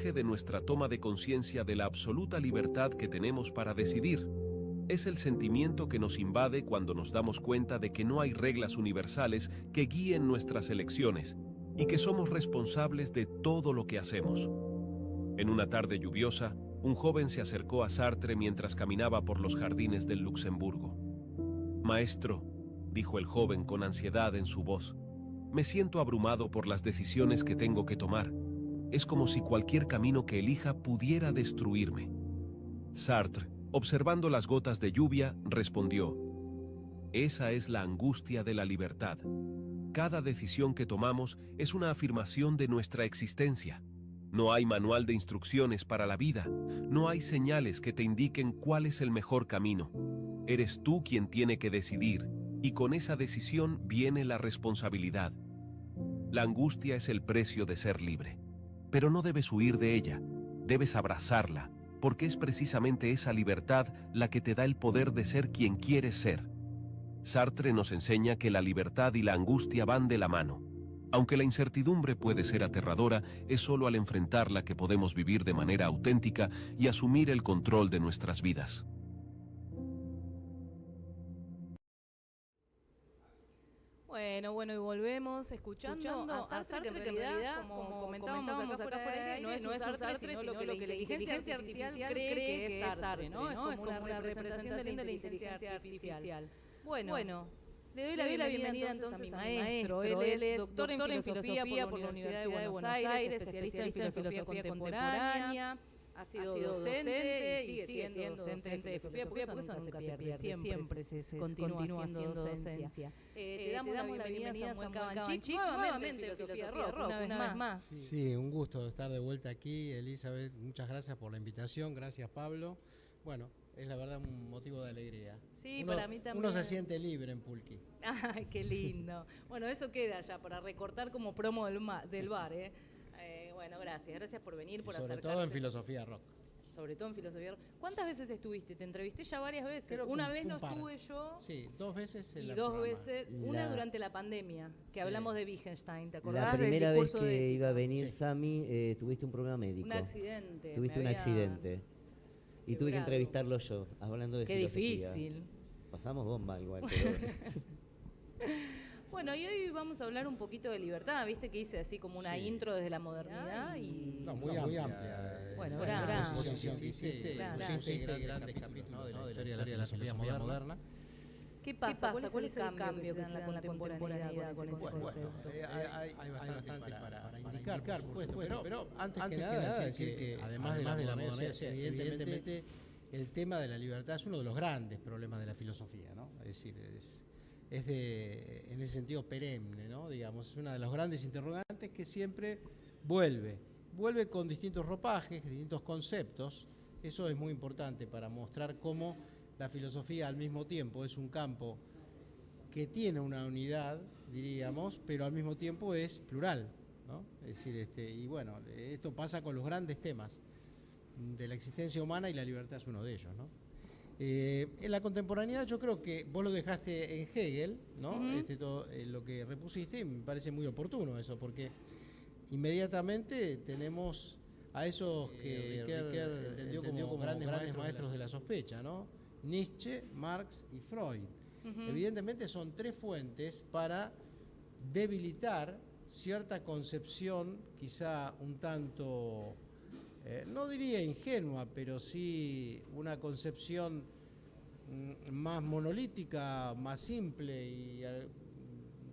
surge de nuestra toma de conciencia de la absoluta libertad que tenemos para decidir. Es el sentimiento que nos invade cuando nos damos cuenta de que no hay reglas universales que guíen nuestras elecciones y que somos responsables de todo lo que hacemos. En una tarde lluviosa, un joven se acercó a Sartre mientras caminaba por los jardines del Luxemburgo. «Maestro», dijo el joven con ansiedad en su voz, «me siento abrumado por las decisiones que tengo que tomar. Es como si cualquier camino que elija pudiera destruirme». Sartre, observando las gotas de lluvia, respondió: «Esa es la angustia de la libertad. Cada decisión que tomamos es una afirmación de nuestra existencia. No hay manual de instrucciones para la vida, no hay señales que te indiquen cuál es el mejor camino. Eres tú quien tiene que decidir, y con esa decisión viene la responsabilidad. La angustia es el precio de ser libre, pero no debes huir de ella, debes abrazarla, porque es precisamente esa libertad la que te da el poder de ser quien quieres ser». Sartre nos enseña que la libertad y la angustia van de la mano. Aunque la incertidumbre puede ser aterradora, es solo al enfrentarla que podemos vivir de manera auténtica y asumir el control de nuestras vidas. Bueno, y volvemos escuchando a Sartre, que en realidad, como comentábamos acá fuera de aire, no es un Sartre, sino lo que la inteligencia artificial cree que es Sartre, ¿no? Es como una representación de la inteligencia artificial. Bueno, le doy la bienvenida entonces a mi maestro. Él es doctor en filosofía por la Universidad de Buenos Aires, especialista en filosofía contemporánea. Ha sido docente y sigue siendo docente de filosofía, porque eso nunca se pierde, siempre se continúa haciendo docencia. Te damos la bienvenida a Samuel Cabanchik, nuevamente en Filosofía Rock, una vez más. Sí, un gusto estar de vuelta aquí, Elizabeth. Muchas gracias por la invitación, gracias Pablo. Bueno, es la verdad un motivo de alegría. Sí, para mí también. Uno se siente libre en Pulqui. Ay, qué lindo. Bueno, eso queda ya para recortar como promo del bar, ¿eh? Bueno, gracias por venir, por acercarte. Sobre todo en Filosofía Rock. Sobre todo en Filosofía Rock. ¿Cuántas veces estuviste? Te entrevisté ya varias veces. Creo Una vez no estuve yo. Sí, 2 veces en y el dos programa. veces, una durante la pandemia, que hablamos de Wittgenstein, ¿te acordás? La primera del vez discurso que de iba a ética? venir Sami, tuviste un problema médico. Un accidente. Tuviste un accidente. Y tuve que entrevistarlo yo, hablando de filosofía. Qué difícil. Pasamos bomba igual, pero... Bueno, y hoy vamos a hablar un poquito de libertad, viste que hice así como una intro desde la modernidad y... No, muy amplia. Bueno, gran exposición que hiciste, grandes capítulos, ¿no? de la historia de la filosofía moderna. ¿Qué pasa? ¿Cuál es el cambio que se da con la contemporaneidad con ese concepto? Hay bastante para indicar, por supuesto, pero antes que nada decir que además de la modernidad, evidentemente el tema de la libertad es uno de los grandes problemas de la filosofía, ¿no? Es decir, en ese sentido perenne, ¿no? Digamos, es una de los grandes interrogantes que siempre vuelve con distintos ropajes, distintos conceptos. Eso es muy importante para mostrar cómo la filosofía al mismo tiempo es un campo que tiene una unidad, diríamos, pero al mismo tiempo es plural, ¿no? Es decir, y bueno, esto pasa con los grandes temas de la existencia humana y la libertad es uno de ellos, ¿no? En la contemporaneidad yo creo que vos lo dejaste en Hegel, ¿no? Lo que repusiste, y me parece muy oportuno eso, porque inmediatamente tenemos a esos que Ricoeur entendió como grandes maestros de la sospecha, ¿no? Nietzsche, Marx y Freud. Evidentemente son 3 fuentes para debilitar cierta concepción, quizá un tanto... no diría ingenua, pero sí una concepción más monolítica, más simple y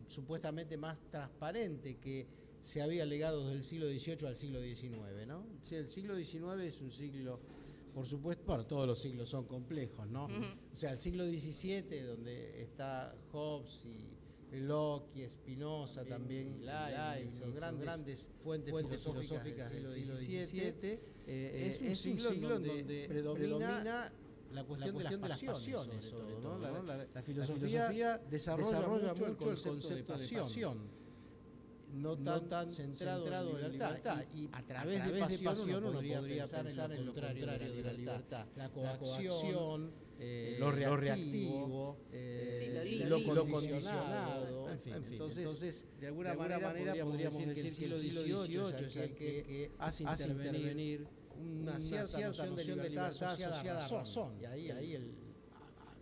supuestamente más transparente que se había legado desde el siglo XVIII al siglo XIX, ¿no? O sea, el siglo XIX es un siglo, por supuesto, bueno, todos los siglos son complejos, ¿no? O sea, el siglo XVII, donde está Hobbes y Locke y Spinoza también, y Leibniz, son grandes fuentes filosóficas del siglo XVII, es un siglo en donde predomina la cuestión de las pasiones, sobre todo, ¿no? La filosofía desarrolla mucho el concepto de pasión. no tan centrado en libertad. Y a través de pasión uno podría pensar en lo contrario de la libertad. La coacción, lo reactivo, lo condicionado, en fin. Entonces, de alguna manera podríamos decir que el siglo XVIII es el que hace intervenir una cierta noción de libertad asociada a razón. Y ahí el...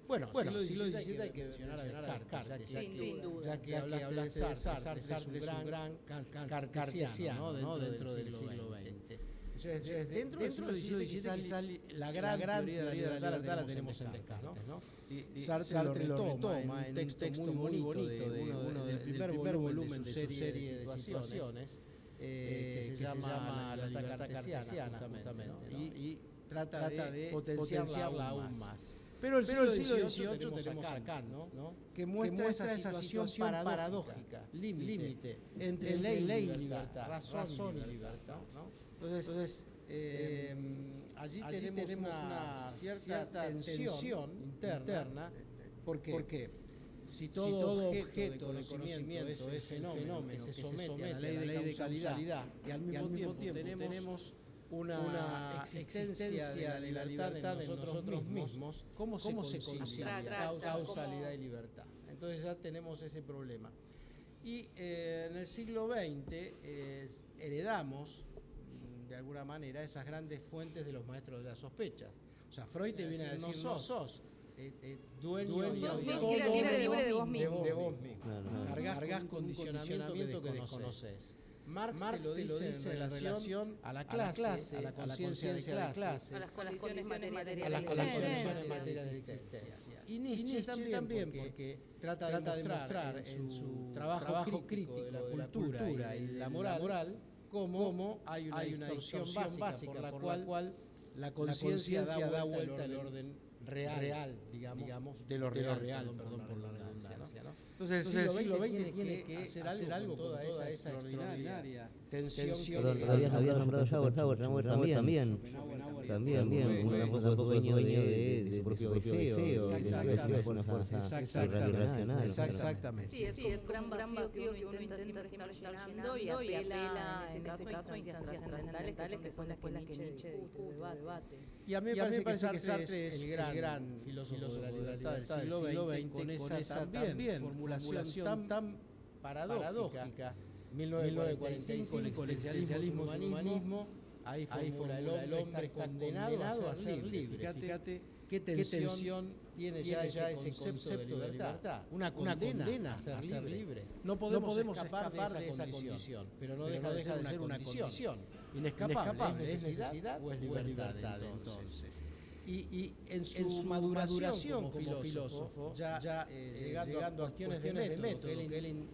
Bueno, siglo XVII hay que mencionar a Descartes, ya que hablaste de Sartre, es un gran cartesiano, ¿no? dentro del siglo XX. Entonces, dentro del siglo XVII la gran teoría de la libertad la tenemos en Descartes, ¿no? Y Sartre lo retoma en un texto muy bonito de uno del primer volumen de su serie de situaciones, que se llama La libertad cartesiana, justamente, y trata de potenciarla aún más. Pero el siglo XVIII tenemos a Kant, ¿no? que muestra esa situación paradójica, límite entre ley y libertad, razón y libertad, ¿no? Entonces allí tenemos una cierta tensión interna, porque si todo objeto de conocimiento es el fenómeno que se somete a la ley de causalidad y al mismo tiempo tenemos una existencia de libertad en nosotros mismos, ¿cómo se concilia causalidad y libertad? Entonces ya tenemos ese problema. Y en el siglo XX heredamos, de alguna manera, esas grandes fuentes de los maestros de la sospecha. O sea, Freud te viene a decir, no sos dueño libre de vos mismo. Cargas condicionamiento que desconoces. Marx te lo dice en relación a la clase, a la conciencia de clase, a las condiciones materiales de existencia. Y Nietzsche también, porque trata de demostrar en su trabajo crítico de la cultura y la moral cómo hay una distorsión básica por la cual la conciencia da vuelta al orden real, digamos, de lo real, perdón por la redundancia, ¿no? Entonces el siglo XX tiene que hacer algo con toda esa extraordinaria tensión. Había nombrado Schopenhauer también, tampoco dueño de su propio deseo, irracional. Exactamente. Sí, es un gran vacío que uno intenta siempre estar llenando y apela, en ese caso, a instancias trascendentales que son después las que Nietzsche debate. Y a mí me parece que Sartre es el gran filósofo de la libertad del siglo XX, con esa también formulación tan paradójica. 1945, el existencialismo y el humanismo, ahí formula el hombre está condenado a ser libre. Fíjate qué tensión tiene ya ese concepto de libertad. Una condena a ser libre. No podemos escapar de esa condición, pero no deja de ser una condición inescapable. ¿Es necesidad o es libertad entonces? Y en su maduración como filósofo, ya llegando a cuestiones de método, que él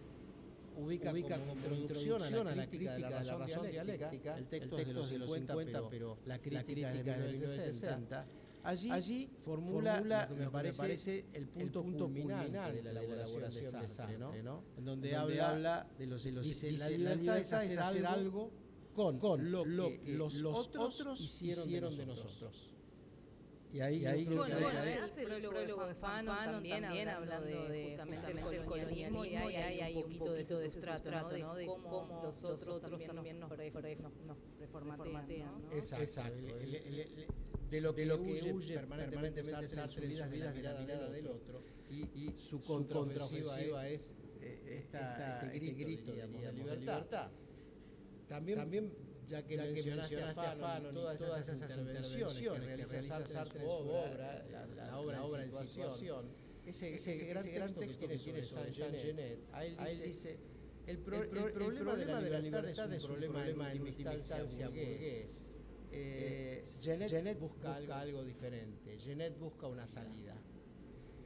ubica como introducción a la crítica de la razón dialéctica, el texto es de los 50, pero la crítica es de 1960, allí formula lo que me parece el punto culminante de la elaboración de Sartre, ¿no? En donde habla de los dice, la libertad es hacer algo con lo que los otros hicieron de nosotros. Y ahí hace el prólogo de Fanon también hablando de justamente del colonialismo y hay un poquito de ese sustrato, ¿no? De cómo los otros también nos reformatean, ¿no? Exacto. De lo que huye permanentemente Sartre en la mirada del otro, y su contraofensiva es este grito de libertad. También ya que mencionaste a Fanon y todas esas intervenciones que realiza Sartre en su obra, la obra en situación, ese gran texto que tiene Saint-Genet, ahí dice, el problema de la libertad es un problema en última instancia burgués. Genet busca algo diferente, Genet busca una salida.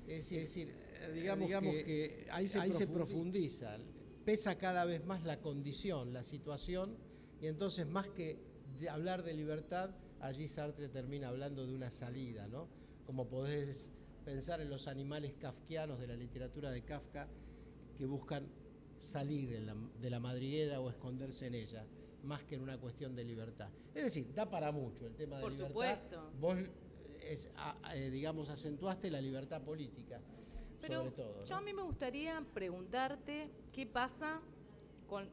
Es decir, digamos que ahí se profundiza, pesa cada vez más la condición, la situación, y entonces más que hablar de libertad, allí Sartre termina hablando de una salida, ¿no? Como podés pensar en los animales kafkianos de la literatura de Kafka, que buscan salir de la madriguera o esconderse en ella, más que en una cuestión de libertad. Es decir, da para mucho el tema de por libertad. Supuesto. Vos, digamos, acentuaste la libertad política, pero sobre todo, ¿no? Yo a mí me gustaría preguntarte qué pasa con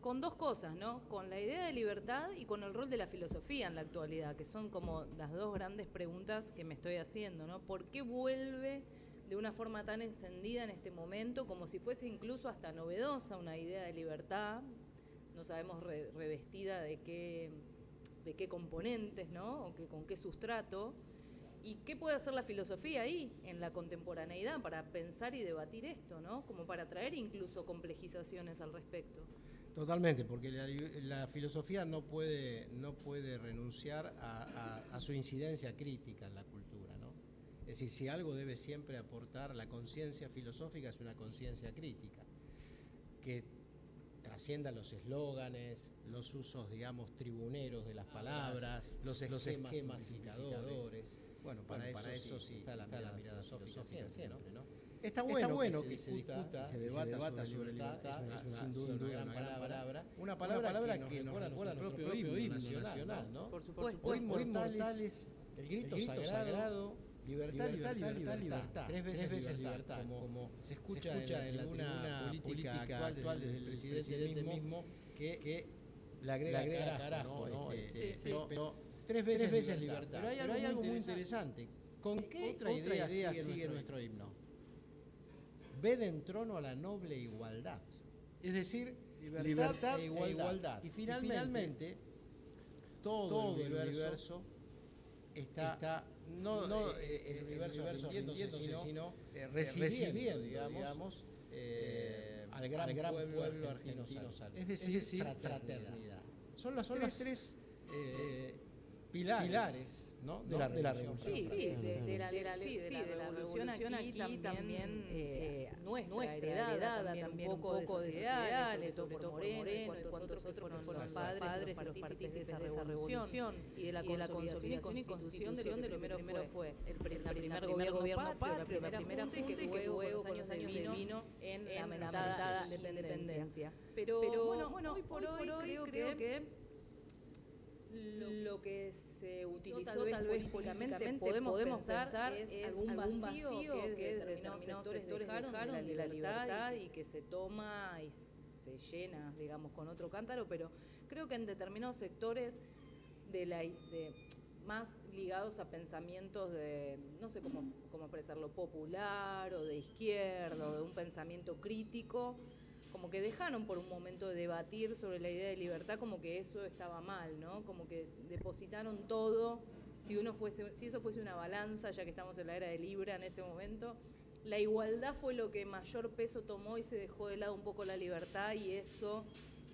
con dos cosas, ¿no? Con la idea de libertad y con el rol de la filosofía en la actualidad, que son como las dos grandes preguntas que me estoy haciendo, ¿no? ¿Por qué vuelve de una forma tan encendida en este momento, como si fuese incluso hasta novedosa una idea de libertad? No sabemos revestida de qué componentes, ¿no? O con qué sustrato. ¿Y qué puede hacer la filosofía ahí, en la contemporaneidad, para pensar y debatir esto, ¿no? Como para traer incluso complejizaciones al respecto. Totalmente, porque la filosofía no puede renunciar a su incidencia crítica en la cultura, ¿no? Es decir, si algo debe siempre aportar la conciencia filosófica, es una conciencia crítica, que trascienda los eslóganes, los usos, digamos, tribuneros de las palabras, los esquemas simplificadores. Bueno, para eso sí está la mirada filosófica siempre, ¿no? Está bueno que se discuta, se debata sobre libertad, es sin duda una gran palabra. Una palabra que nos recuerda nuestro propio himno nacional, ¿no? Por supuesto. Hoy mortales, el grito sagrado, libertad, libertad. Tres veces libertad, como se escucha en la tribuna política actual desde el presidente mismo, que le agrega carajo, ¿no? Pero tres veces libertad. Pero hay algo muy interesante. ¿Con qué otra idea sigue nuestro himno? Ved en trono a la noble igualdad. Es decir, libertad e igualdad. Y finalmente todo el universo está no el universo rindiéndose, sino recibiendo, digamos, al gran pueblo argentino salvo. Es decir, fraternidad. Son los tres pilares, ¿no? de la revolución. Sí, de la revolución aquí también nuestra heredada también un poco de sociedades, sobre todo por Moreno y cuantos otros que fueron padres y partícipes de esa revolución y de la consolidación y construcción de lo que primero fue el primer gobierno patrio, la primera junta, y que luego con los años vino en la amenazada independencia. Pero bueno, hoy por hoy creo que lo que se utilizó tal vez políticamente podemos pensar es algún vacío que determinados sectores dejaron de la libertad y que se toma y se llena, digamos, con otro cántaro, pero creo que en determinados sectores más ligados a pensamientos de, no sé cómo expresarlo, popular o de izquierda o de un pensamiento crítico, como que dejaron por un momento de debatir sobre la idea de libertad, como que eso estaba mal, ¿no? Como que depositaron todo, si eso fuese una balanza, ya que estamos en la era de Libra en este momento, la igualdad fue lo que mayor peso tomó y se dejó de lado un poco la libertad, y eso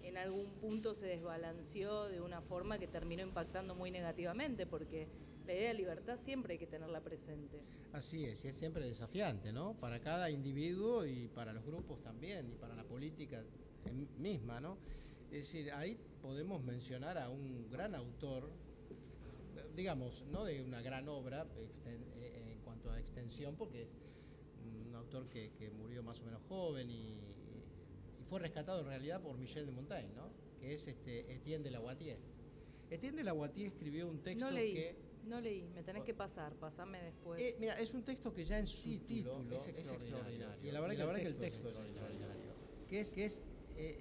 en algún punto se desbalanceó de una forma que terminó impactando muy negativamente, porque la idea de libertad siempre hay que tenerla presente. Así es, y es siempre desafiante, ¿no? Para cada individuo y para los grupos también, y para la política misma, ¿no? Es decir, ahí podemos mencionar a un gran autor, digamos, no de una gran obra en cuanto a extensión, porque es un autor que murió más o menos joven y fue rescatado en realidad por Michel de Montaigne, ¿no? Que es Etienne de Lavoisier. Etienne de Lavoisier escribió un texto No leí, me tenés que pasame después. Mira, es un texto que ya en su título es extraordinario. Y la verdad que el texto es extraordinario.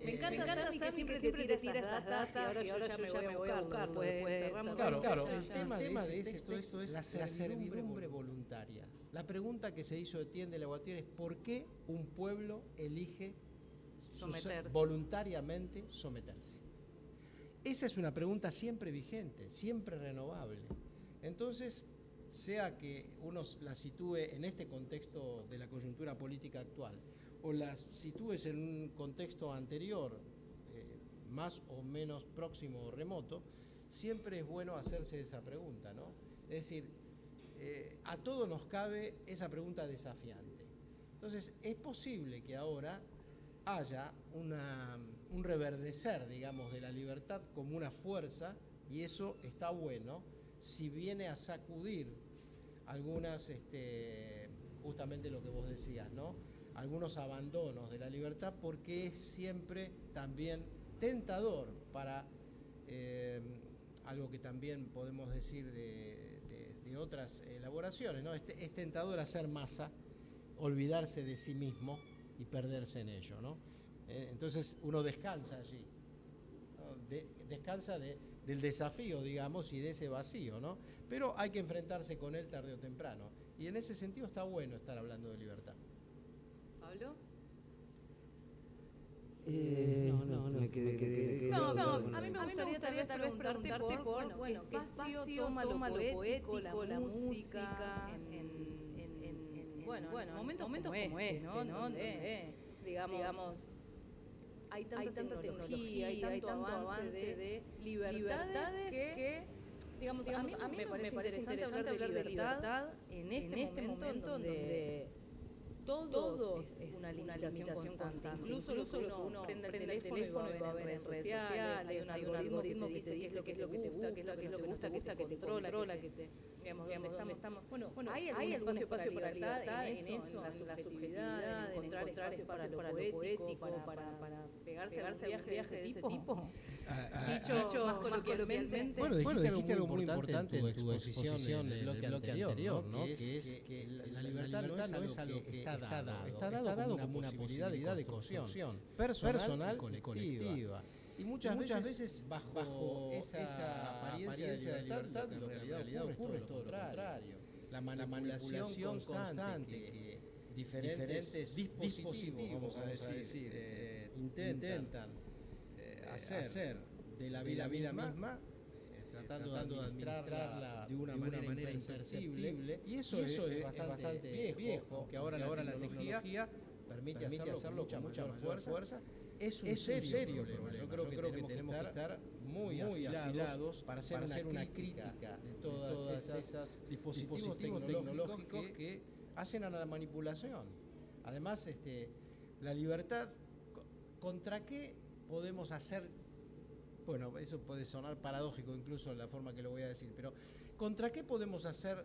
Me encanta que siempre tira esas datas y ahora yo ya me voy a buscarlo. Claro, el tema de esto es la servidumbre voluntaria. La pregunta que se hizo Etienne de Lavoisier es ¿por qué un pueblo elige voluntariamente someterse? Esa es una pregunta siempre vigente, siempre renovable. Entonces, sea que uno la sitúe en este contexto de la coyuntura política actual o la sitúes en un contexto anterior, más o menos próximo o remoto, siempre es bueno hacerse esa pregunta, ¿no? Es decir, a todos nos cabe esa pregunta desafiante. Entonces, es posible que ahora haya un reverdecer, digamos, de la libertad como una fuerza, y eso está bueno, si viene a sacudir algunas, justamente lo que vos decías, ¿no? Algunos abandonos de la libertad, porque es siempre también tentador para algo que también podemos decir de otras elaboraciones, ¿no? Es tentador hacer masa, olvidarse de sí mismo y perderse en ello, ¿no? Entonces uno descansa allí, descansa del desafío, digamos, y de ese vacío, ¿no? Pero hay que enfrentarse con él tarde o temprano. Y en ese sentido está bueno estar hablando de libertad. ¿Pablo? Me quedé. No, a mí me gustaría tal vez preguntarte por bueno, ¿qué espacio toma lo poético, la música, en momentos como este, ¿no? Donde, digamos, hay tanta tecnología, hay tanto avance de libertades que digamos, a mí me parece interesante hablar de libertad en este momento donde todo es una limitación constante. Incluso uno prende el teléfono y va a ver en redes sociales, hay un algoritmo que te dice qué es lo que te gusta, qué es lo que no te gusta, que te controla, que te digamos, estamos. Bueno, hay algún espacio para la libertad en eso, en la subjetividad, en encontrar espacio para lo poético, para pegarse a un viaje de ese tipo. Dicho más coloquialmente. Bueno, dijiste algo muy importante en tu exposición del bloque anterior, ¿no? Que es que la libertad no es algo que está dado como una posibilidad de construcción personal y colectiva. Y muchas veces bajo esa apariencia de libertad, lo que en realidad ocurre es todo lo contrario. La manipulación constante que diferentes dispositivos, vamos a decir, intentan hacer de la vida misma, tratando de administrarla de una manera imperceptible, y eso es bastante viejo, que ahora la tecnología permite hacerlo con mucha mayor fuerza. Es un serio problema. Yo creo que tenemos que estar muy afilados para hacer una crítica de todas esas dispositivos tecnológicos que hacen a la manipulación. Además, la libertad, ¿contra qué podemos hacer? Bueno, eso puede sonar paradójico incluso en la forma que lo voy a decir, pero ¿contra qué podemos hacer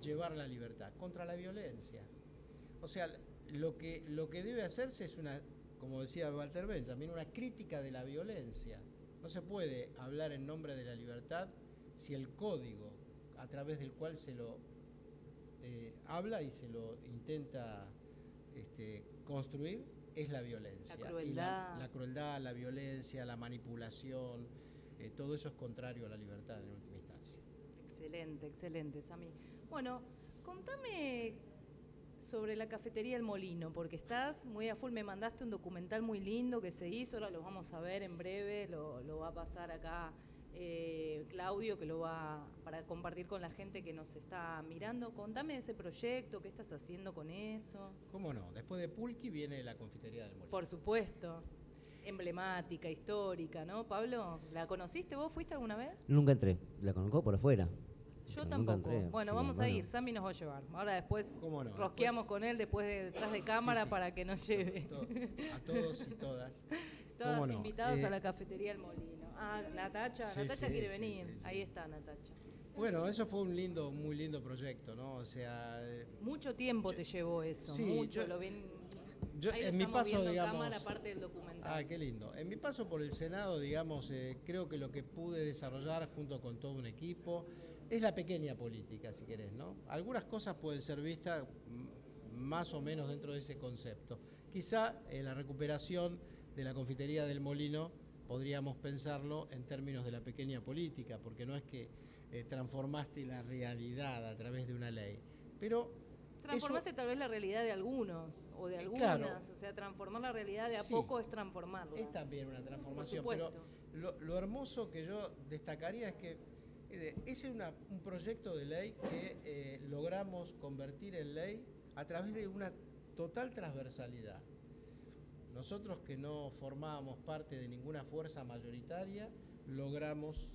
llevar la libertad? Contra la violencia. O sea, lo que debe hacerse es como decía Walter Benjamin, una crítica de la violencia. No se puede hablar en nombre de la libertad si el código a través del cual se lo habla y se lo intenta construir es la violencia. La crueldad. La crueldad, la violencia, la manipulación, todo eso es contrario a la libertad en última instancia. Excelente, Sami. Bueno, contame sobre la cafetería El Molino, porque estás muy a full, me mandaste un documental muy lindo que se hizo, ahora lo vamos a ver en breve, lo va a pasar acá Claudio, que lo va para compartir con la gente que nos está mirando. Contame de ese proyecto, qué estás haciendo con eso. ¿Cómo no? Después de Pulqui viene la confitería del Molino. Por supuesto, emblemática, histórica, ¿no, Pablo? ¿La conociste vos? ¿Fuiste alguna vez? Nunca entré, la conozco por afuera. Yo tampoco. Bueno, vamos a ir, Sami nos va a llevar. Ahora después rosqueamos con él detrás de cámara para que nos lleve. A todos y todas. Todos invitados a la cafetería El Molino. Natacha quiere venir. Ahí está Natacha. Bueno, eso fue un muy lindo proyecto, ¿no? O sea, mucho tiempo te llevó eso, mucho. Lo ven. En mi paso, digamos, cámara, parte del documental. Qué lindo. En mi paso por el Senado, digamos, creo que lo que pude desarrollar junto con todo un equipo es la pequeña política, si querés, ¿no? Algunas cosas pueden ser vistas más o menos dentro de ese concepto. Quizá la recuperación de la confitería del Molino podríamos pensarlo en términos de la pequeña política, porque no es que transformaste la realidad a través de una ley, pero transformaste tal vez la realidad de algunos o de algunas, claro, o sea, transformar la realidad de a poco es transformarla. Es también una transformación, pero lo hermoso que yo destacaría es que es un proyecto de ley que logramos convertir en ley a través de una total transversalidad. Nosotros, que no formábamos parte de ninguna fuerza mayoritaria, logramos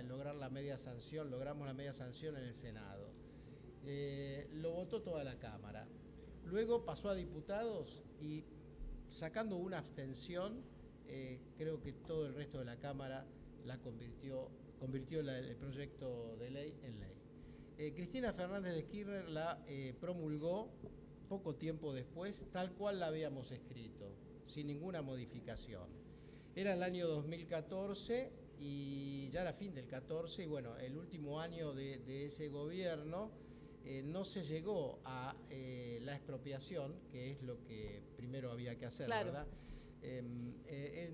lograr la media sanción, logramos la media sanción en el Senado. Lo votó toda la Cámara. Luego pasó a diputados y, sacando una abstención, creo que todo el resto de la Cámara la convirtió el proyecto de ley en ley. Cristina Fernández de Kirchner la promulgó poco tiempo después, tal cual la habíamos escrito, sin ninguna modificación. Era el año 2014 y ya era fin del 14, y bueno, el último año de ese gobierno no se llegó a la expropiación, que es lo que primero había que hacer, claro, ¿verdad?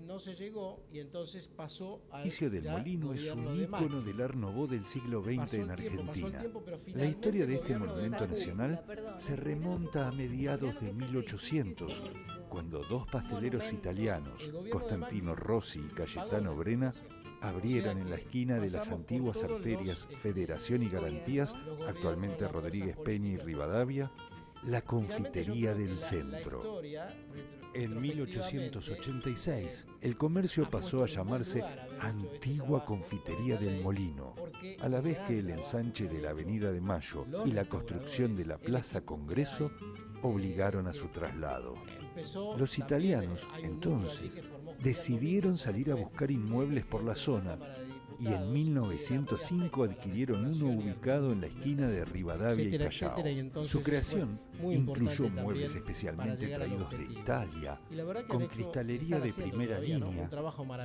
no se llegó y entonces pasó al Patricio del Molino es un ícono del Art Nouveau del siglo XX en Argentina. La historia de este monumento nacional se remonta a mediados de 1800, cuando dos pasteleros italianos, Costantino Rossi y Cayetano Brena, abrieron en la esquina de las antiguas arterias Federación y Garantías, actualmente Rodríguez Peña y Rivadavia, la confitería del centro. En 1886, el comercio pasó a llamarse Antigua Confitería del Molino, a la vez que el ensanche de la Avenida de Mayo y la construcción de la Plaza Congreso obligaron a su traslado. Los italianos, entonces, decidieron salir a buscar inmuebles por la zona y en 1905 adquirieron uno ubicado en la esquina de Rivadavia y Callao. Su creación incluyó muebles especialmente traídos de Italia, con cristalería de primera línea,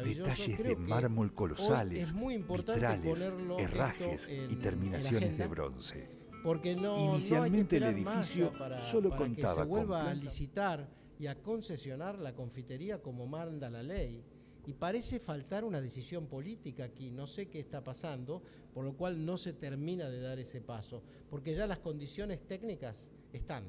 detalles de mármol colosales, vitrales, herrajes y terminaciones de bronce. Inicialmente el edificio solo contaba con a licitar y a concesionar la confitería como manda la ley. Y parece faltar una decisión política aquí, no sé qué está pasando, por lo cual no se termina de dar ese paso, porque ya las condiciones técnicas están,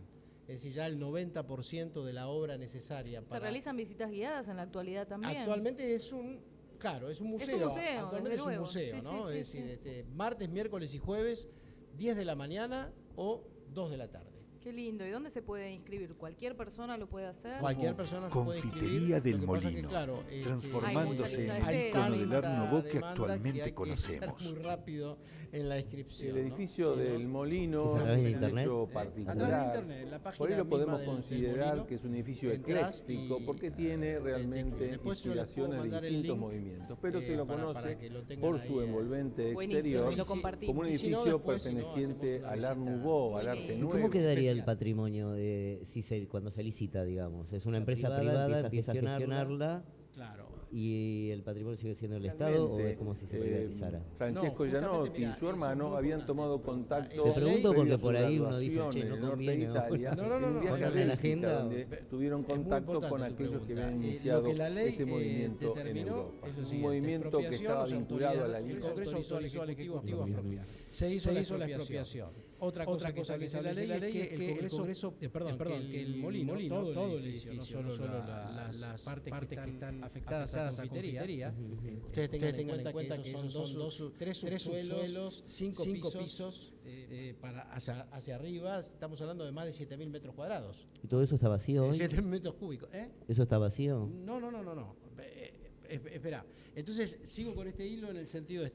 es decir, ya el 90% de la obra necesaria para... ¿Se realizan visitas guiadas en la actualidad también? Actualmente es un museo. Es un museo, Actualmente es un museo, ¿no? Sí, es decir, martes, miércoles y jueves, 10 de la mañana o 2 de la tarde. Qué lindo. ¿Y dónde se puede inscribir? ¿Cualquier persona lo puede hacer? Cualquier persona se puede inscribir. Confitería del Molino, transformándose en el ícono del Art Nouveau que actualmente conocemos. Muy rápido en la inscripción. El edificio del Molino es un hecho particular. Por ello podemos considerar que es un edificio ecléctico porque tiene realmente inspiraciones de distintos movimientos, pero se lo conoce por su envolvente exterior como un edificio perteneciente al Art Nouveau, al arte nuevo. ¿Cómo quedaría el patrimonio cuando se licita, digamos? Es una empresa privada, empieza a gestionarla. Claro. ¿Y el patrimonio sigue siendo el Estado o es como si se privatizara? Francesco Gianotti y su hermano habían tomado contacto. Te pregunto porque por ahí uno dice, che, no conviene. Un viaje a Bélgica donde tuvieron contacto con aquellos que habían iniciado este movimiento en Europa. Un movimiento que estaba vinculado a la Liga. El Congreso autorizó al Ejecutivo a expropiar. Se hizo la expropiación. Otra cosa que establece la ley es que el molino, todo el edificio, no solo las partes que están afectadas a la confitería. Ustedes tengan en cuenta que esos son tres subsuelos, cinco pisos hacia arriba. Estamos hablando de más de 7.000 metros cuadrados. ¿Y todo eso está vacío hoy? 7.000 metros cúbicos. ¿Eso está vacío? No. Espera. Entonces, sigo con este hilo en el sentido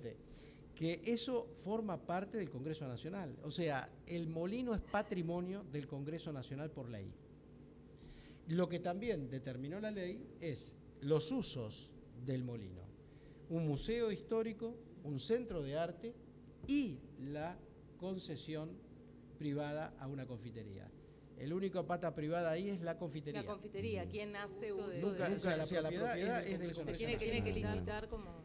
que eso forma parte del Congreso Nacional. O sea, el molino es patrimonio del Congreso Nacional por ley. Lo que también determinó la ley es los usos del molino. Un museo histórico, un centro de arte y la concesión privada a una confitería. El único pata privada ahí es la confitería. La confitería, ¿quién hace uso de eso? La propiedad es del Congreso Nacional. Tiene que licitar como...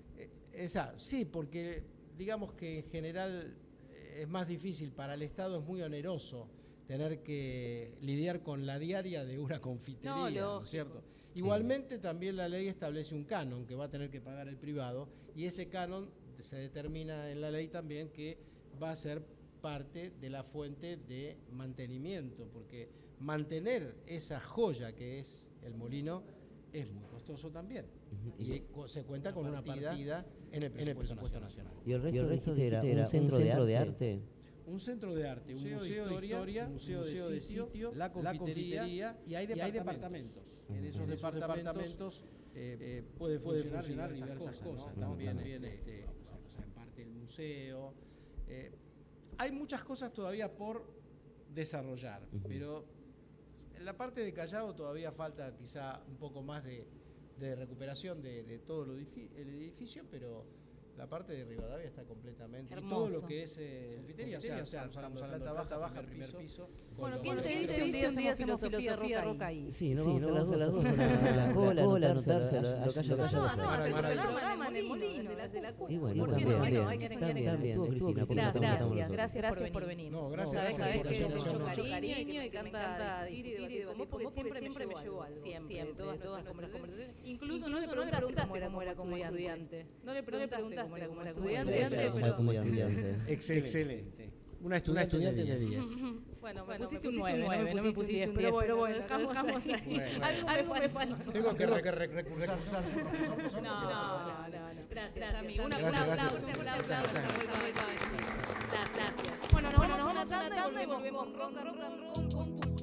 Sí, porque digamos que en general es más difícil, para el Estado es muy oneroso tener que lidiar con la diaria de una confitería, ¿no es cierto? Igualmente también la ley establece un canon que va a tener que pagar el privado y ese canon se determina en la ley también que va a ser parte de la fuente de mantenimiento, porque mantener esa joya que es el molino es muy costoso también. Y se cuenta con una partida en el presupuesto nacional. ¿Y el resto era un centro de arte? Un centro de arte, un museo de historia, un museo de sitio, la confitería y hay departamentos. En esos departamentos puede funcionar diversas cosas. También en parte el museo. Hay muchas cosas todavía por desarrollar, pero en la parte de Callao todavía falta quizá un poco más de recuperación de todo el edificio, pero La parte de Rivadavia está completamente... Hermoso. Y todo lo que es confitería, o sea, estamos hablando de planta baja, primer piso. Bueno, ¿quién te dice un día hacemos filosofía roca ahí? Sí, no, vamos a las 2 la cola, anotarse, lo que haya. No, hacer el programa en el molino, de la cueva. Y bueno, también, Cristina. Gracias por venir. No, gracias. Sabés que mucho cariño y que me encanta discutir con vos porque siempre me llevó algo. Siempre, todas las conversaciones. Incluso no le preguntaste cómo era como estudiante. No le preguntaste cómo era como estudiante. Excelente. Una estudiante de 10. Bueno, me pusiste un 9, no me pusiste un 10, pero bueno, dejamos ahí. Algo me falta. Tengo que recursar. No. Gracias, amigo. Un Gracias. aplauso. Gracias. Bueno, nos vamos a una tanda y volvemos con rock and roll con